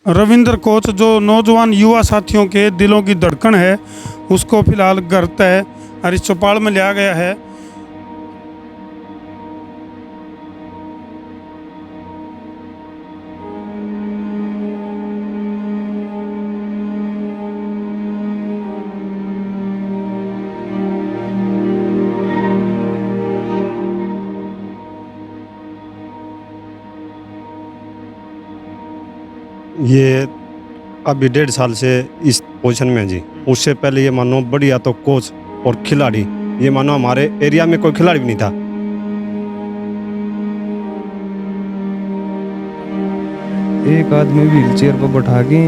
Ravindra coach जो नौजवान युवा साथियों के दिलों की धड़कन है, उसको फिलहाल घर तय और इस चौपाल में लिया गया है। ये अभी 1.5 साल से इस पोजीशन में है जी। उससे पहले ये मानो बढ़िया तो कोच और खिलाड़ी, ये मानो हमारे एरिया में कोई खिलाड़ी भी नहीं था। एक आदमी व्हील चेयर पर बैठा के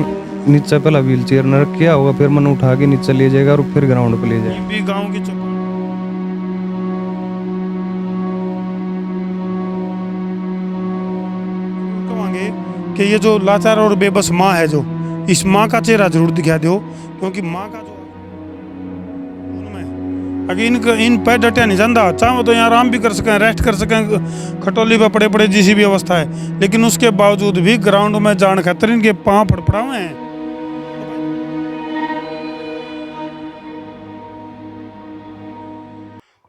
नीचे पहला व्हील चेयर न रखा होगा, फिर मन उठा के नीचे ले जाएगा और फिर ग्राउंड पे ले जाएगा। भी गांव की चौपाल कहेंगे कि ये जो लाचार और बेबस माँ है, जो इस माँ का चेहरा जरूर दिखा दो, क्योंकि माँ का जो उनमें अगर इन पैर डटिया नहीं जाता, चाहो तो यहाँ आराम भी कर सकें, रेस्ट कर सकें, खटोली पे पड़े पड़े जिसी भी अवस्था है, लेकिन उसके बावजूद भी ग्राउंड में जान खातर इनके पाँव फड़फड़ाए हैं।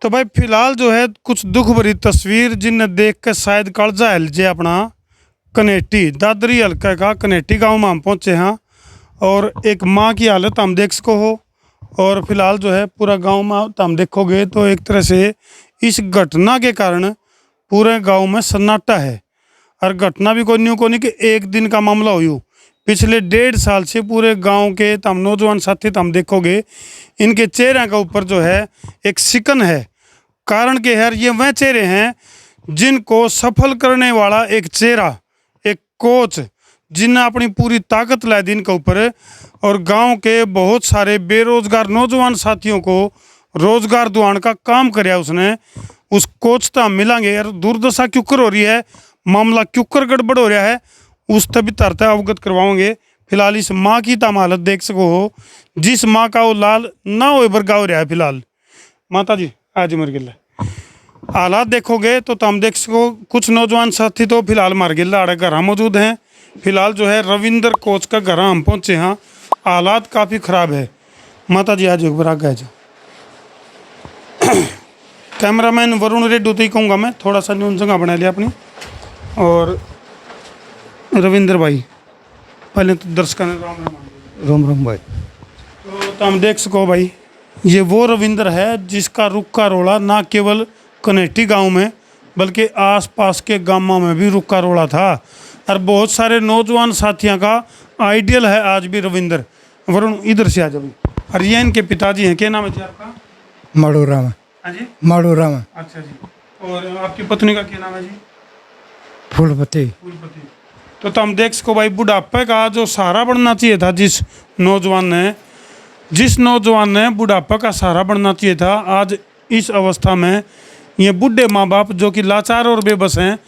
तो भाई फिलहाल जो है कुछ दुख भरी तस्वीर जिन्हें देख के शायद कालजा हिल जे अपना कनेटी दादरी हल्का का कनेटी गांव में हम पहुंचे हैं, और एक माँ की हालत हम देख सको हो। और फिलहाल जो है पूरा गांव में हम देखोगे तो एक तरह से इस घटना के कारण पूरे गांव में सन्नाटा है। और घटना भी कोई न्यू को नहीं कि एक दिन का मामला हो, पिछले 1.5 साल से पूरे गांव के तम नौजवान साथी तम देखोगे इनके चेहरे का ऊपर जो है एक सिकन है। कारण के यार ये वह चेहरे हैं जिनको सफल करने वाला एक चेहरा, एक कोच जिन्हें अपनी पूरी ताकत ला दी इनके ऊपर, और गांव के बहुत सारे बेरोजगार नौजवान साथियों को रोजगार दुआन का काम कराया उसने। उस कोच तो हम मिलांगे यार, दुर्दशा क्यों कर हो रही है, मामला क्यों कर गड़बड़ हो रहा है, उस तभी तरता अवगत करवाओगे। फिलहाल इस माँ की तम हालत देख सको हो, जिस माँ का वो लाल ना हो बरगा हो रहा है। फिलहाल माता जी आज मर गिला हालात देखोगे तो तम देख सको, कुछ नौजवान साथी तो फिलहाल मर गिला आड़े घर मौजूद हैं। फिलहाल जो है रविंद्र कोच का घर हम पहुँचे हैं, हालात काफ़ी ख़राब है। माता जी आज एक बार आगे जाओ। कैमरामैन वरुण रेड्डी तो ही कहूँगा मैं, थोड़ा सा न्यून जगह बना लिया अपनी। और रविंद्र भाई पहले तो दर्शकों ने रोम रोम भाई। तो हम देख सको भाई, ये वो रविंद्र है जिसका रुक्का रोड़ा ना केवल कनेटी गांव में बल्कि आसपास के गांवों में भी रुक्का रोड़ा था, और बहुत सारे नौजवान साथियों का आइडियल है आज भी रविंद्र। वरुण इधर से आ जाओ। और ये इनके पिताजी हैं, क्या नाम है जी आपका? माड़ू रामा। हाँ जी माड़ू रामा। अच्छा जी। और आपकी पत्नी का क्या नाम है जी? फूलपति। फूलपति। तो हम देख सको भाई, बुढ़ापे का जो सहारा बनना चाहिए था जिस नौजवान ने बुढ़ापे का सहारा बनना चाहिए था, आज इस अवस्था में ये बूढ़े माँ बाप जो कि लाचार और बेबस हैं,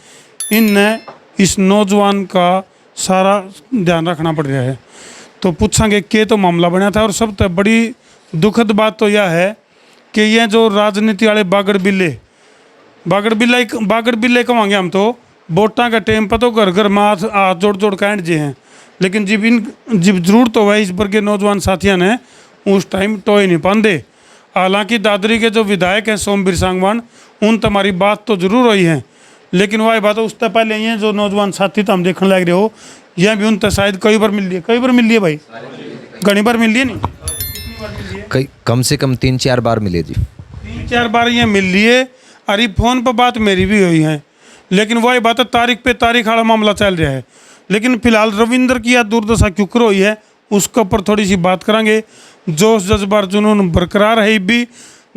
इनने इस नौजवान का सारा ध्यान रखना पड़ रहा है। तो पूछेंगे के तो मामला बना था। और सब तो बड़ी दुखद बात तो यह है कि ये जो राजनीति वाले बागड़ बिल्ले कहेंगे हम, तो वोटा का टाइम पर तो घर घर में हाथ जोड़ जोड़ कैंट जे हैं, लेकिन जब जरूरत हो इस पर के नौजवान साथियों ने उस टाइम टोए नहीं पाते। हालांकि दादरी के जो विधायक हैं सोमवीर सांगवान, उन तुम्हारी बात तो जरूर हुई है, लेकिन वही बात है उससे पहले ये जो नौजवान साथी तो हम देखने लग रहे हो, यह भी उनसे शायद कई बार मिल लिए भाई, घनी बार मिल लिए नहीं, कई कम से कम 3-4 बार मिले जी। 3-4 बार ये मिल लिए। अरे फोन पर बात मेरी भी हुई है, लेकिन वही बात है तारीख पे तारीख वाला मामला चल रहा है। लेकिन फिलहाल रविंद्र की यह दुर्दशा क्यों कर हुई है उसके ऊपर थोड़ी सी बात करेंगे। जोश जज्बार जुनून बरकरार है, भी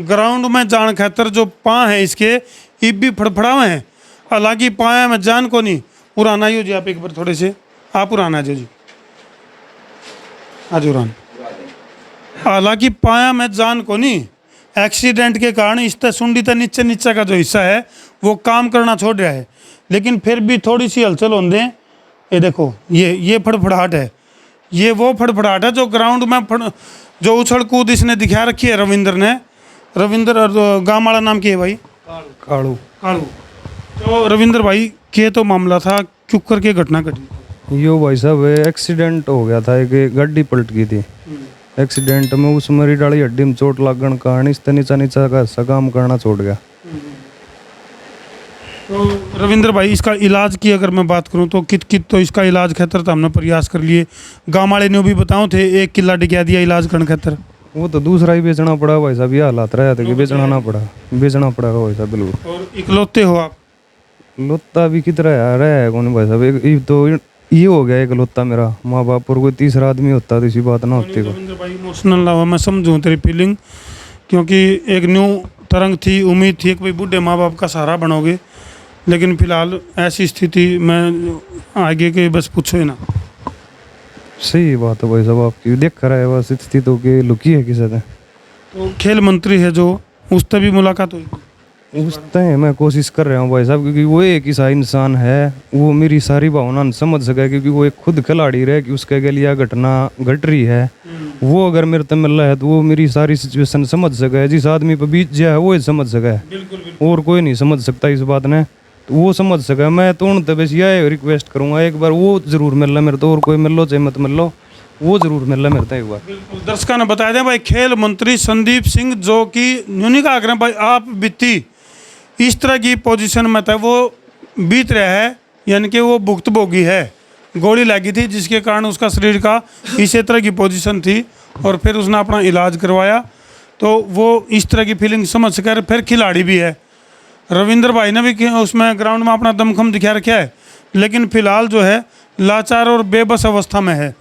ग्राउंड में जान खातर जो पाँ है इसके इब भी फड़फड़ावे हैं। हालांकि पाया में जान को नहीं पुराना ही हो जी। आप एक बार थोड़े से आप पुराना जो जी आज उरान, हालांकि पाया में जान को नहीं, एक्सीडेंट के कारण इस सुंडी तक नीचे का जो हिस्सा है वो काम करना छोड़ रहा है, लेकिन फिर भी थोड़ी सी हलचल हो दे। ये देखो ये फड़फड़ाहट है, ये वो फड़फड़ाहट है जो ग्राउंड में जो उछल कूद इसने दिखा रखी है रविंद्र गाँव वाला नाम क्या है भाई? कालू। तो रविंद्र भाई के तो मामला था, क्यों करके घटना घटी? यो भाई साहब एक्सीडेंट हो गया था, एक गाड़ी पलट गई थी। एक्सीडेंट में उस मरी डाली हड्डी में चोट लगन कारण इस नीचा नीचा का हिस्सा काम करना छोड़ गया। तो रविंद्र भाई, इसका इलाज की अगर मैं बात करूं तो कित तो इसका इलाज खातर तो हमने प्रयास कर लिए। गाँव वाले ने भी बताओ थे 1 किला डिगा दिया इलाज करने खातर। वो तो दूसरा ही बेचना पड़ा भाई साहब, ये हालात रहा था कि बेचना ना पड़ा, बेचना पड़ेगा भाई साहब बिल्कुल। और इकलौते हो आप? लोता भी कितना यार है कौन भाई साहब, एक तो ये हो गया एक लोता मेरा, माँ बाप और कोई तीसरा आदमी होता तो इसी बात ना होती को। रविंद्र भाई इमोशनल ना हो, मैं समझूं तेरी फीलिंग, क्योंकि एक न्यू तरंग थी, उम्मीद थी कि भाई बूढ़े माँ बाप का सहारा बनोगे, लेकिन फिलहाल ऐसी स्थिति में आगे के बस पूछो ही ना। सही बात है भाई साहब आपकी, देख कर है बस स्थिति तो के लुकी है किसी से। तो खेल मंत्री है जो, उससे भी मुलाकात हुई? उस टाइम मैं कोशिश कर रहा हूँ भाई साहब, क्योंकि वो एक ऐसा इंसान है, वो मेरी सारी भावना समझ सके, क्योंकि वो एक खुद खिलाड़ी रहे कि उसके के लिए घटना घट रही है। वो अगर मेरे से मिल रहा है तो वो मेरी सारी सिचुएशन समझ सके, जिस आदमी पर बीत जाए वो ही समझ सके, और कोई नहीं समझ सकता इस बात ने, तो वो समझ सके। मैं तो उन बस यह रिक्वेस्ट करूँगा, एक बार वो जरूर मिल रहा मेरे तो, और कोई मिल लो चाहे मत मिल लो, वो जरूर मिल रहा मेरे तो एक बार। बिल्कुल, दर्शकों ने बताया दें भाई, खेल मंत्री संदीप सिंह जो कि न्यूनी का आग्रह भाई आप बीती इस तरह की पोजीशन में था, वो बीत रहा है, यानी कि वो भुक्तभोगी है, गोली लगी थी जिसके कारण उसका शरीर का इसी तरह की पोजीशन थी, और फिर उसने अपना इलाज करवाया, तो वो इस तरह की फीलिंग समझ सके। फिर खिलाड़ी भी है, रविंद्र भाई ने भी उसमें ग्राउंड में अपना दमखम दिखा रखा है, लेकिन फिलहाल जो है लाचार और बेबस अवस्था में है।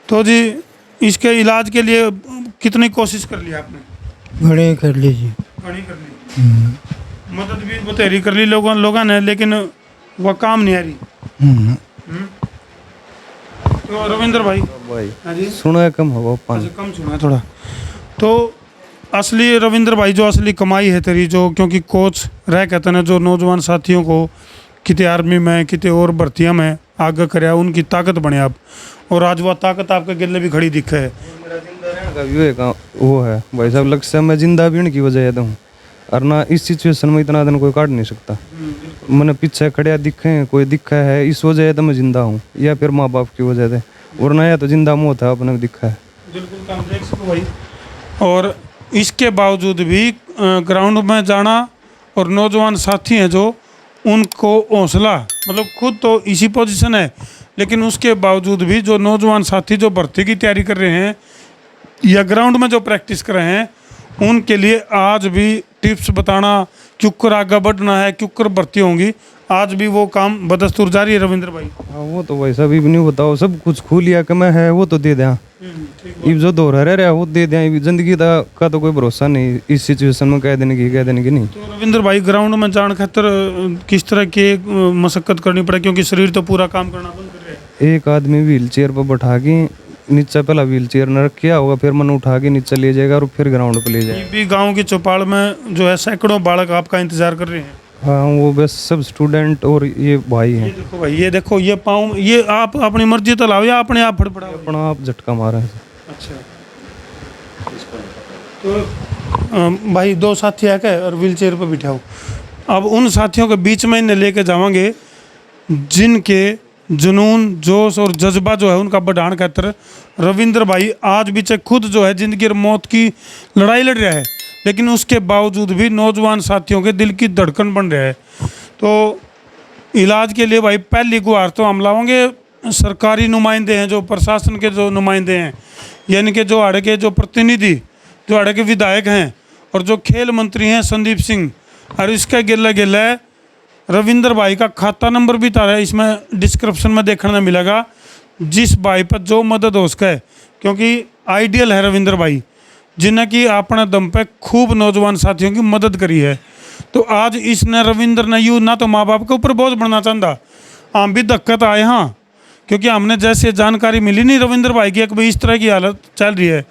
तो जी इसके इलाज के लिए कितनी कोशिश कर ली आपने? बड़े कर लीजिए। बड़ी कर ली, मदद भी बतेरी कर ली लोगों ने, लेकिन वह काम नहीं आ रही। तो रविंद्र भाई, भाई हाँ जी, सुना है कम होगा पानी। अच्छा, कम सुना है थोड़ा। तो असली रविंद्र भाई जो असली कमाई है तेरी, जो क्योंकि कोच रह कहते हैं जो नौजवान साथियों को किते आर्मी में किते और भर्तियां में आगे करे, उनकी ताकत बने आप, और आज वह ताकत आपके गिले भी खड़ी दिखे है। का व्यू है वो है भाई साहब, लक्ष्य मैं जिंदा भी की वजह है हूँ, और ना इस सिचुएशन में इतना दिन कोई काट नहीं सकता। मैंने पीछे खड़े दिखे कोई दिखा है इस वजह तो मैं जिंदा हूँ, या फिर माँ बाप की वजह से, वरना या तो जिंदा मौत है अपने दिखा है। बिल्कुल काम देख सको भाई। और इसके बावजूद भी ग्राउंड में जाना, और नौजवान साथी हैं जो उनको हौसला, मतलब खुद तो इसी पोजीशन है, लेकिन उसके बावजूद भी जो नौजवान साथी जो भर्ती की तैयारी कर रहे हैं या ग्राउंड में जो प्रैक्टिस कर रहे हैं, उनके लिए आज भी टिप्स बताना, क्यों आगे बढ़ना है, क्यों भर्ती होंगी, आज भी वो काम बदस्तूर जारी है रविंद्र भाई। हाँ वो तो भाई साहब नहीं बताओ, सब कुछ खो लिया कि मैं है वो तो दे दें, इब जो दौरा रह रहा वो दे दें, जिंदगी का तो कोई भरोसा नहीं इस सिचुएशन में, कह देने की नहीं। तो रविंद्र भाई, ग्राउंड में जाने खातर किस तरह की मशक्कत करनी पड़े, क्योंकि शरीर तो पूरा काम करना बंद कर रहा है। एक आदमी व्हील चेयर पर बैठा के नीचे, पहला व्हील चेयर न रखा होगा, फिर मन उठा के नीचे ले जाएगा और फिर ग्राउंड पे ले जाएगा। ये भी गांव की चौपाल में जो है सैकड़ों बालक आपका इंतजार कर रहे हैं। हाँ वो बस सब स्टूडेंट और ये भाई हैं। ये देखो भाई, ये देखो, ये पाँव, ये आप अपनी मर्जी तो लाओ या अपने आप फड़फड़ाओ? अपना आप झटका मारा है। अच्छा, तो भाई 2 साथी है क्या और व्हील चेयर पर बिठाओ। अब उन साथियों के बीच में इन्हें लेके जावांगे जिनके जुनून, जोश और जज्बा जो है उनका बढ़ाने खातर रविंद्र भाई आज भी चाहे खुद जो है जिंदगी और मौत की लड़ाई लड़ रहा है, लेकिन उसके बावजूद भी नौजवान साथियों के दिल की धड़कन बन रहा है। तो इलाज के लिए भाई पहली गुहार तो हम लाओगे सरकारी नुमाइंदे हैं, जो प्रशासन के जो नुमाइंदे हैं, यानी कि जो आड़े के जो प्रतिनिधि, जो आड़े के विधायक हैं, और जो खेल मंत्री हैं संदीप सिंह, और इसका गिला गिला है रविंद्र भाई का खाता नंबर भी तारा इसमें डिस्क्रिप्शन में देखने मिलेगा, जिस भाई पर जो मदद हो सके, क्योंकि आइडियल है रविंद्र भाई, जिन्हें कि अपने दम पे खूब नौजवान साथियों की मदद करी है। तो आज इसने रविंद्र ने यूँ ना तो माँ बाप के ऊपर बोझ बनना चाहता, हम भी दिक्कत आए, हाँ, क्योंकि हमने जैसे जानकारी मिली नहीं रविंद्र भाई की, भाई इस तरह की हालत चल रही है।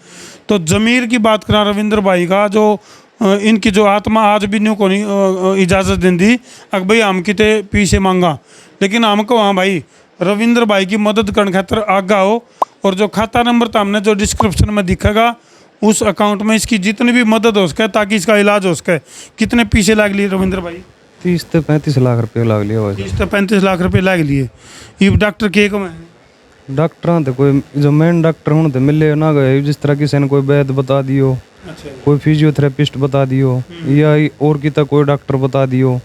तो ज़मीर की बात करा रविंद्र भाई का, जो इनकी जो आत्मा आज भी न्यू को नहीं इजाज़त देंदी, अगर भाई हम किते पीछे मांगा, लेकिन हमको हाँ भाई रविंद्र भाई की मदद करने खातर आगे आओ, और जो खाता नंबर तो हमने जो डिस्क्रिप्शन में दिखेगा उस अकाउंट में इसकी जितनी भी मदद हो सके ताकि इसका इलाज हो सके। कितने पीछे लग लिए रविंद्र भाई? 30 से 35 लाख रुपये लाग लिया भाई 30 से 35 लाख रुपए लाग लिए। ये डॉक्टर के कम है? डॉक्टर तो कोई जो मेन डॉक्टर होने तो मिले ना गए, जिस तरह किसी ने कोई वैद्य बता दियो, अच्छा। कोई फिजियोथेरेपिस्ट बता दियो, या और कितना कोई डॉक्टर बता दियो,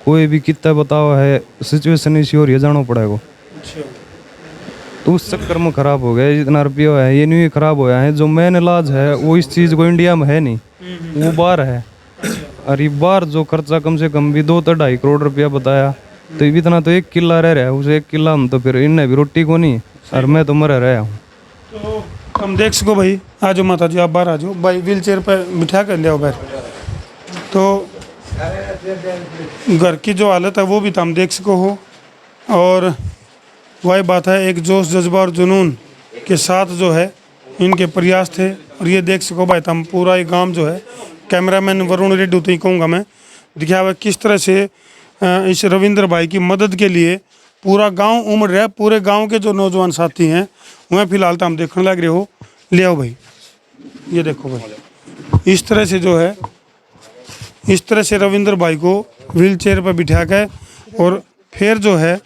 कोई भी कितना बताओ है, सिचुएशन इसी हो रही है, जाना पड़ेगा। अच्छा। तो उस चक्कर में खराब हो गया, जितना रुपया है ये नहीं खराब होया है। जो मेन इलाज है वो इस चीज़ को इंडिया में है नहीं, वो बाहर है। और ये बाहर जो खर्चा कम से कम भी 2 से 2.5 करोड़ रुपया बताया, तो इतना तो 1 किला रह रहा है, उसे 1 किला हम तो फिर इनने भी रोटी को नहीं, और मैं तो मर रहा हूँ। तो हम देख सको भाई, आ जाओ माता जी, आप बाहर आ जाओ भाई, व्हील चेयर पर बिठा कर ले आओ बाहर। तो घर की जो हालत है वो भी तो हम देख सको हो, और वही बात है, एक जोश जज्बा और जुनून के साथ जो है इनके प्रयास थे। और ये देख सको भाई, हम पूरा ये गांव जो है, कैमरामैन वरुण रेड्डी तो ही कहूँगा मैं, दिखाया हुआ किस तरह से इस रविंद्र भाई की मदद के लिए पूरा गांव उमड़ रहा है। पूरे गांव के जो नौजवान साथी हैं वह फिलहाल तो हम देखने लग रहे हो। ले आओ भाई, ये देखो भाई, इस तरह से जो है, इस तरह से रविंद्र भाई को व्हील चेयर पर बिठा के और फिर जो है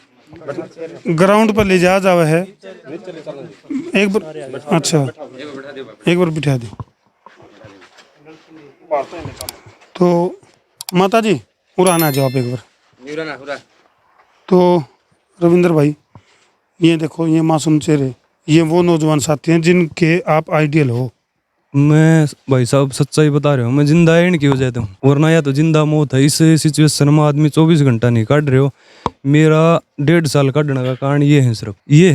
ग्राउंड पर ले जाया जावा है। एक बार, अच्छा एक बार बिठा दे। तो माता जी उड़ाना जाओ आप एक बार। तो रविंद्र भाई, ये देखो, ये मासूम चेहरे, ये वो नौजवान साथी हैं जिनके आप आइडियल हो। मैं भाई साहब सच्चाई बता रहा हूँ, मैं जिंदा है इनकी वजह से, वरना या तो जिंदा मौत है। इस सिचुएशन में आदमी 24 घंटा नहीं काट रहे हो। मेरा 1.5 साल काटने का कारण ये है,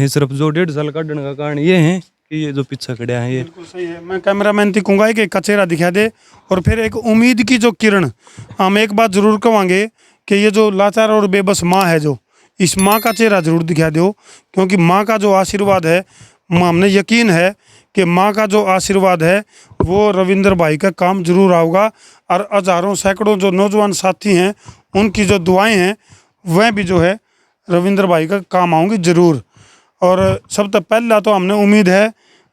सिर्फ जो 1.5 साल काटने का कारण ये है कि ये जो पीछे खड़े हैं ये। बिल्कुल सही है। मैं कैमरामैन थी कहूँगा कि का चेहरा दिखा दे, और फिर एक उम्मीद की जो किरण। हम एक बात जरूर कहेंगे कि ये जो लाचार और बेबस माँ है, जो इस माँ का चेहरा जरूर दिखा दो, क्योंकि माँ का जो आशीर्वाद है, हमने यकीन है कि माँ का जो आशीर्वाद है वो रविंद्र भाई का काम जरूर आऊगा। और हजारों सैकड़ों जो नौजवान साथी हैं उनकी जो दुआएं हैं वह भी जो है रविंद्र भाई का काम आऊँगी ज़रूर। और सबसे पहला तो हमने उम्मीद है,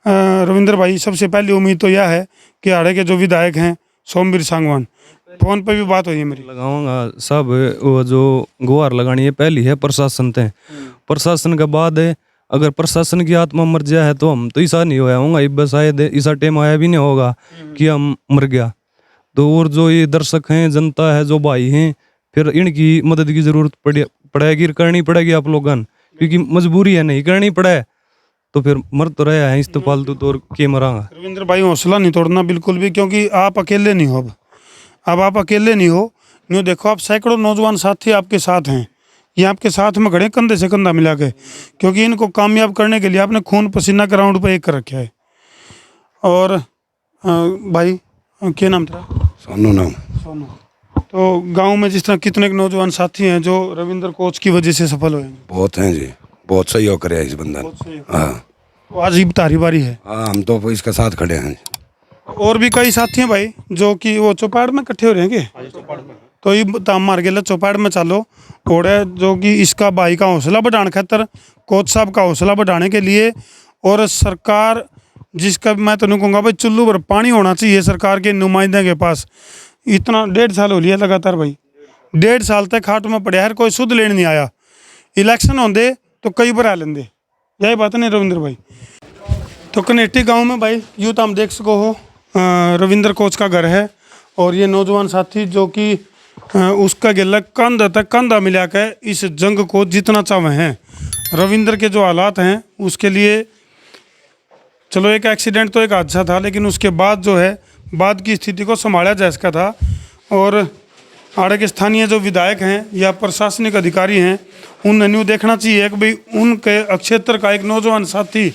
रविंद्र भाई, सबसे पहली उम्मीद तो यह है कि हाड़े के जो विधायक हैं सोमवीर सांगवान, फोन पे भी बात हुई है मेरी। लगाऊंगा सब, वो जो गुहार लगानी है पहली है प्रशासन से, प्रशासन के बाद है। अगर प्रशासन की आत्मा मर जाए है तो हम तो ऐसा नहीं होया होगा, बस शायद ऐसा टाइम आया भी नहीं होगा कि हम मर गया। तो और जो ये दर्शक हैं, जनता है, जो भाई हैं, फिर इनकी मदद की जरूरत पड़ेगी, करनी पड़ेगी आप लोगों, क्योंकि मजबूरी है, नहीं करनी पड़े तो फिर मर तो रहे हैं इस तो फालतू तो के मरांगा। रविंद्र भाई हौसला नहीं तोड़ना बिल्कुल भी, क्योंकि आप अकेले नहीं हो। अब आप अकेले नहीं हो, न्यू देखो, आप सैकड़ों नौजवान साथी आपके साथ हैं, ये आपके साथ में खड़े कंधे से कंधा मिला के, क्योंकि इनको कामयाब करने के लिए आपने खून पसीना ग्राउंड पर एक कर रखा है। और भाई क्या नाम था? सोनू नाम। सोनू। तो गांव में जिस तरह कितने नौजवान साथी हैं जो रविंद्र कोच की वजह से सफल हुए हैं? बहुत हैं जी, बहुत सहयोग करे इस बंदा ने। हाँ तो आज ही तारी बारी है। हाँ, हम तो इसके साथ खड़े हैं। और भी कई साथी हैं भाई जो कि वो चौपाड़ में इकट्ठे हो रहे हैं क्या? तो ये ताम मार के चौपाड़ में चालो ओढ़े, जो कि इसका भाई का हौसला बढ़ाने खातर, कोच साहब का हौसला बढ़ाने के लिए, और सरकार जिसका मैं तो नहीं कहूँगा भाई चुल्लू पर पानी होना चाहिए सरकार के नुमाइंदे के पास। इतना 1.5 साल हो लिया लगातार भाई, 1.5 साल तक खाट में पड़े, हर कोई सुध लेने नहीं आया। इलेक्शन होंदे तो कई बार आ लेंदे, यही बात नहीं रविंद्र भाई। तो कनेटी गांव में भाई यूँ तो हम देख सको हो, रविंद्र कोच का घर है, और ये नौजवान साथी जो कि उसका गिला कंधा तक कंधा मिला के इस जंग को जीतना चाहे हैं। रविंद्र के जो हालात हैं उसके लिए, चलो एक एक्सीडेंट तो एक हादसा था, लेकिन उसके बाद जो है बाद की स्थिति को संभाला जा सका था। और आड़े के स्थानीय जो विधायक हैं या प्रशासनिक अधिकारी हैं, उन्हें देखना चाहिए कि भाई उनके क्षेत्र का एक नौजवान साथी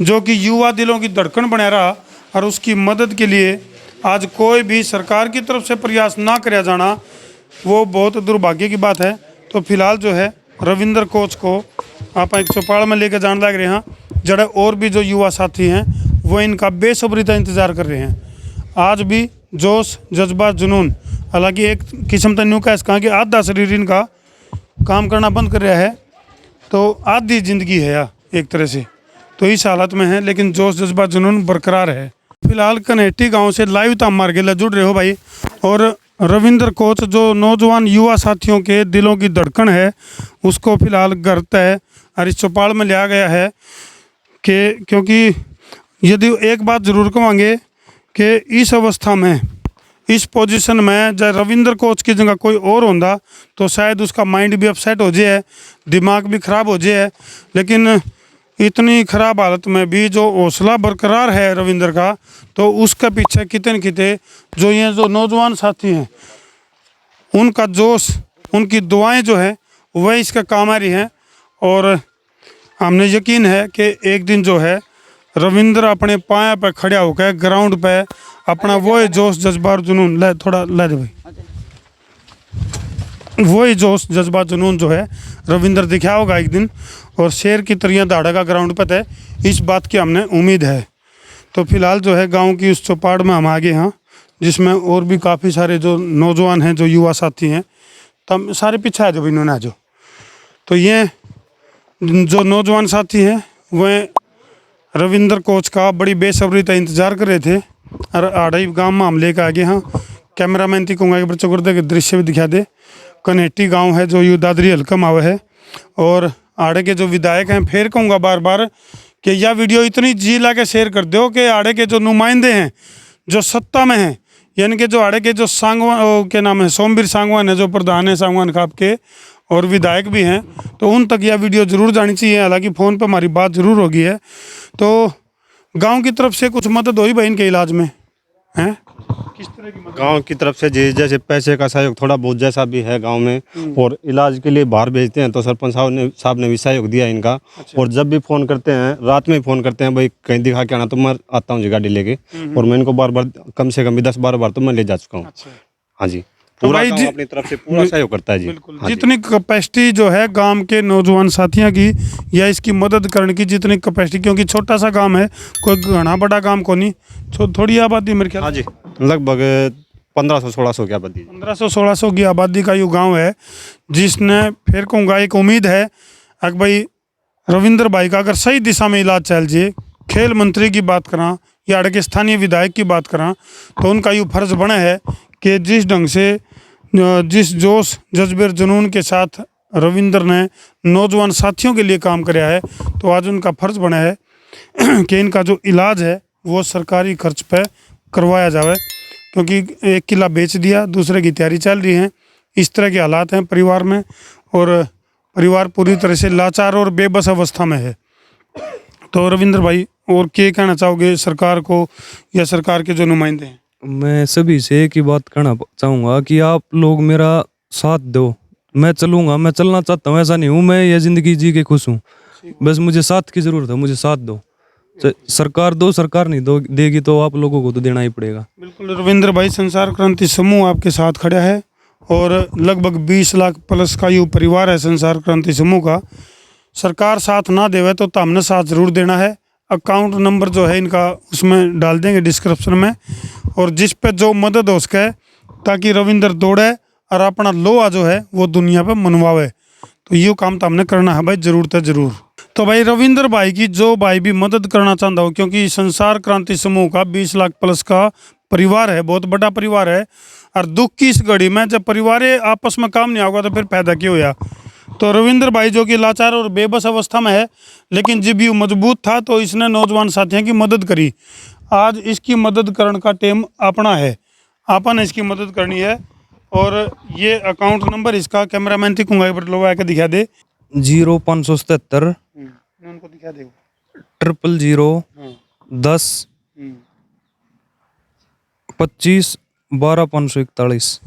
जो कि युवा दिलों की धड़कन बना रहा, और उसकी मदद के लिए आज कोई भी सरकार की तरफ से प्रयास ना किया जाना, वो बहुत दुर्भाग्य की बात है। तो फिलहाल जो है रविंद्र कोच को आप एक चौपाड़ में लेकर जाने लग रहे हैं, जड़े और भी जो युवा साथी हैं वो इनका बेसब्रीता इंतज़ार कर रहे हैं। आज भी जोश जज्बा जुनून, हालांकि एक किस्म तन्यू का इसका कि आधा शरीर इनका काम करना बंद कर रहा है, तो आधी जिंदगी है या एक तरह से, तो इस हालत में है, लेकिन जोश जज्बा जुनून बरकरार है। फिलहाल कनेटी गांव से लाइव ताम मार के जुड़ रहे हो भाई, और रविंद्र कोच जो नौजवान युवा साथियों के दिलों की धड़कन है, उसको फिलहाल घर तय और इस चौपाल में लिया गया है कि क्योंकि यदि एक बात ज़रूर कहेंगे कि इस अवस्था में, इस पोजीशन में जब रविंद्र कोच की जगह कोई और होता तो शायद उसका माइंड भी अपसेट हो जाए, दिमाग भी ख़राब हो जाए। लेकिन इतनी ख़राब हालत में भी जो हौसला बरकरार है रविंद्र का, तो उसके पीछे कितने न कितने जो ये जो नौजवान साथी हैं, उनका जोश, उनकी दुआएं जो है वह इसका काम आ रही हैं। और हमने यकीन है कि एक दिन जो है रविंद्र अपने पाया पे खड़ा होकर ग्राउंड पे अपना वही जोश जज्बा और जुनून ले थोड़ा ले दे भाई, वही जोश जज्बा जुनून जो है रविंद्र दिखाया होगा एक दिन, और शेर की तरह दौड़ेगा ग्राउंड पे तय, इस बात की हमने उम्मीद है। तो फिलहाल जो है गांव की उस चौपाड़ में हम आगे हैं, जिसमें और भी काफ़ी सारे जो नौजवान हैं, जो युवा साथी हैं, तब सारे पीछे आ जाओ इन्होंने आ जाओ। तो ये जो नौजवान साथी हैं वह रविंद्र कोच का बड़ी बेसब्री से इंतज़ार कर रहे थे। और आड़ई गांव में हम लेकर आगे हाँ, कैमरामैन थी कहूँगा कि बच्चों को के दृश्य भी दिखा दे। कनेटी गांव है जो यू दादरी हल्का मावे है, और आड़े के जो विधायक हैं, फिर कहूँगा बार बार कि यह वीडियो इतनी जी ला के शेयर कर दो कि आड़े के जो नुमाइंदे हैं, जो सत्ता में हैं, यानी कि जो आड़े के जो सांगवान के नाम है, सोमवीर सांगवान है जो प्रधान है सांगवान खाप के, और विधायक भी हैं, तो उन तक यह वीडियो ज़रूर जानी चाहिए। हालांकि फ़ोन पर हमारी बात ज़रूर होगी है। तो गांव की तरफ से कुछ मदद हुई भाई इनके इलाज में हैं? किस तरह की मदद? गांव की तरफ से जैसे पैसे का सहयोग थोड़ा बहुत जैसा भी है गांव में, और इलाज के लिए बाहर भेजते हैं तो सरपंच साहब ने भी सहयोग दिया इनका। और जब भी फ़ोन करते हैं, रात में ही फ़ोन करते हैं, भाई कहीं दिखा के आना, तो मैं आता हूँ जी गाड़ी लेके, और मैं इनको बार बार कम से कम भी 10-12 बार तो मैं ले जा चुका हूँ। हाँ जी, पूरा गांव अपनी तरफ से पूरा सहयोग करता है जी। बिल्कुल, जितनी कैपेसिटी जो है गांव के नौजवान साथियों की या इसकी मदद करने की जितनी कैपेसिटी, क्योंकि छोटा सा काम है, कोई घना बड़ा काम को नहीं, थोड़ी आबादी मेरे ख्याल। हाँ जी, लगभग 1500-1600 की आबादी, 1500-1600 की आबादी का ये गाँव है, जिसने फिर कहूँगा एक उम्मीद है कि भाई रविंद्र भाई का अगर सही दिशा में इलाज चल जाए, खेल मंत्री की बात करा या अड़ के स्थानीय विधायक की बात करा, तो उनका ये फर्ज बना है कि जिस ढंग से, जिस जोश जज्बे जुनून के साथ रविंद्र ने नौजवान साथियों के लिए काम कराया है, तो आज उनका फर्ज बना है कि इनका जो इलाज है वो सरकारी खर्च पे करवाया जाए। क्योंकि एक किला बेच दिया, दूसरे की तैयारी चल रही है, इस तरह के हालात हैं परिवार में, और परिवार पूरी तरह से लाचार और बेबस अवस्था में है। तो रविंद्र भाई और क्या कहना चाहोगे सरकार को या सरकार के जो नुमाइंदे हैं? मैं सभी से एक ही बात कहना चाहूँगा कि आप लोग मेरा साथ दो, मैं चलूँगा, मैं चलना चाहता हूँ, ऐसा नहीं हूँ मैं ये ज़िंदगी जी के खुश हूँ, बस मुझे साथ की ज़रूरत है, मुझे साथ दो। सरकार दो, सरकार नहीं दो देगी तो आप लोगों को तो देना ही पड़ेगा। बिल्कुल रविंद्र भाई, संसार क्रांति समूह आपके साथ खड़ा है, और लगभग 20 लाख प्लस का ये परिवार है संसार क्रांति समूह का। सरकार साथ ना देवे तो हमने साथ ज़रूर देना है। अकाउंट नंबर जो है इनका उसमें डाल देंगे डिस्क्रिप्शन में, और जिस पे जो मदद हो सके ताकि रविंद्र दौड़े और अपना लोहा जो है वो दुनिया पे मनवावे, तो ये काम तो हमने करना है भाई, ज़रूरत है ज़रूर। तो भाई रविंद्र भाई की जो भाई भी मदद करना चाहता हो, क्योंकि संसार क्रांति समूह का 20 लाख प्लस का परिवार है, बहुत बड़ा परिवार है, और दुख की इस घड़ी में जब परिवार आपस में काम नहीं होगा तो फिर फायदा क्यों होया। तो रविंद्र भाई जो कि लाचार और बेबस अवस्था में है, लेकिन जब ये मजबूत था तो इसने नौजवान साथियों की मदद करी। आज इसकी मदद करने का टाइम अपना है, आपन इसकी मदद करनी है। और ये अकाउंट नंबर इसका कैमरामैन थी कहूँगा पर लोग आके दिखा दे। 0577 उनको दिखा दे 000 10 25 12 541।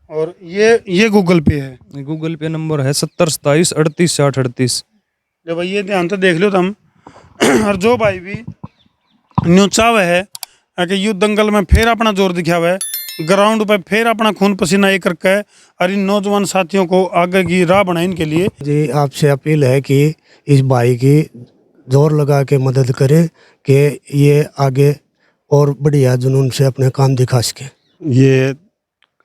और ये गूगल पे है, गूगल पे नंबर है 70 27 38 60 38। जब भाई ये ध्यान से देख लो तुम। और जो भाई भी न्यू चाव है कि युद्ध दंगल में फिर अपना जोर दिखा हुआ है, ग्राउंड पे फिर अपना खून पसीना एक करके और इन नौजवान साथियों को आगे की राह बनाए इनके लिए। जी आपसे अपील है कि इस भाई की जोर लगा के मदद करें कि ये आगे और बढ़िया जुनून से अपने काम दिखा सके। ये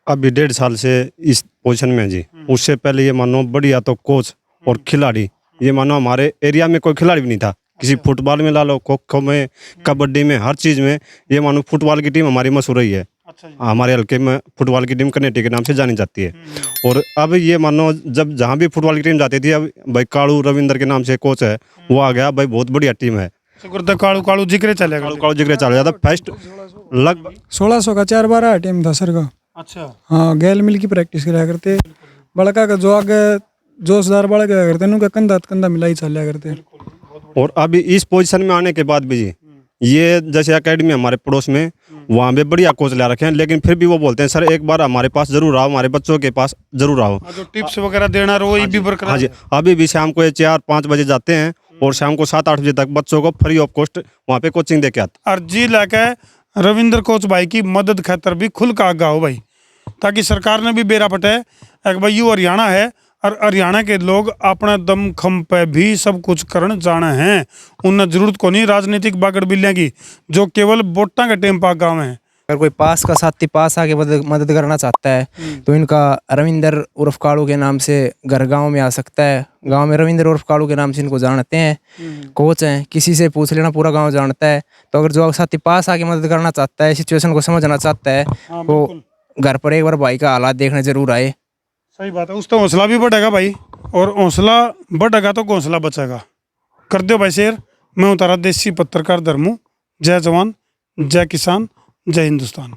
अभी 1.5 साल से इस पोजीशन में जी, उससे पहले ये मानो बढ़िया तो कोच और खिलाड़ी, ये मानो हमारे एरिया में कोई खिलाड़ी भी नहीं था, किसी फुटबॉल में ला लो, खो खो में, कबड्डी में, हर चीज़ में ये मानो फुटबॉल की टीम हमारी मशहूर रही है। अच्छा जी। हमारे हल्के में फुटबॉल की टीम कनेटी के नाम से जानी जाती है। और अब ये मानो जब जहाँ भी फुटबॉल की टीम जाती थी, अब भाई कालू रविंदर के नाम से कोच है, वो आ गया भाई, बहुत बढ़िया टीम है। गुरदा कालू कालू जिक्र चलेगा। कालू कालू जिक्र चला जाता फर्स्ट लगभग 1600 का 4-12 टीम था सर का। अच्छा हाँ, गैल मिल की प्रैक्टिस कराया करते, बड़का का जो आगे जोशदार बढ़ गया करते, उनका कंधा कंधा मिलाई चलिया करते। और अभी इस पोजीशन में आने के बाद भी जी, ये जैसे एकेडमी हमारे पड़ोस में, वहाँ पे बढ़िया कोच ला रखे हैं, लेकिन फिर भी वो बोलते हैं सर एक बार हमारे पास जरूर आओ, हमारे बच्चों के पास जरूर आओ। जो टिप्स वगैरह देना रहो ये भी हाँ बरकरार जी, अभी भी शाम को ये 4-5 बजे जाते हैं और शाम को 7-8 बजे तक बच्चों को फ्री ऑफ कॉस्ट वहाँ पे कोचिंग दे के आते। अर्जी लेके रविंद्र कोच भाई की मदद खातर भी खुल का आगा हो भाई, ताकि सरकार ने भी बेरा पटे एक भाई यू हरियाणा है और हरियाणा के लोग अपना दम खम पे भी सब कुछ करन जाने हैं। उन्हें जरूरत को नहीं राजनीतिक बागड़ बिल्लियाँ की, जो केवल वोटा के टेम पा गाँव है। अगर कोई पास का साथी पास आके मदद करना चाहता है तो इनका रविंदर उर्फ कालू के नाम से घर गांव में आ सकता है। गांव में रविंदर उर्फ कालू के नाम से इनको जानते हैं, कोच हैं, किसी से पूछ लेना, पूरा गांव जानता है। तो अगर जो साथी पास आके मदद करना चाहता है, सिचुएशन को समझना चाहता है, वो घर पर एक बार भाई का हालात देखने जरूर आए। सही बात है, उसका हौसला भी बढ़ेगा भाई, और हौसला बढ़ेगा तो हौसला बचेगा। कर दो भाई शेर। मैं हूँ तारा देसी पत्रकार धर्मू। जय जवान, जय किसान, जय हिंदुस्तान।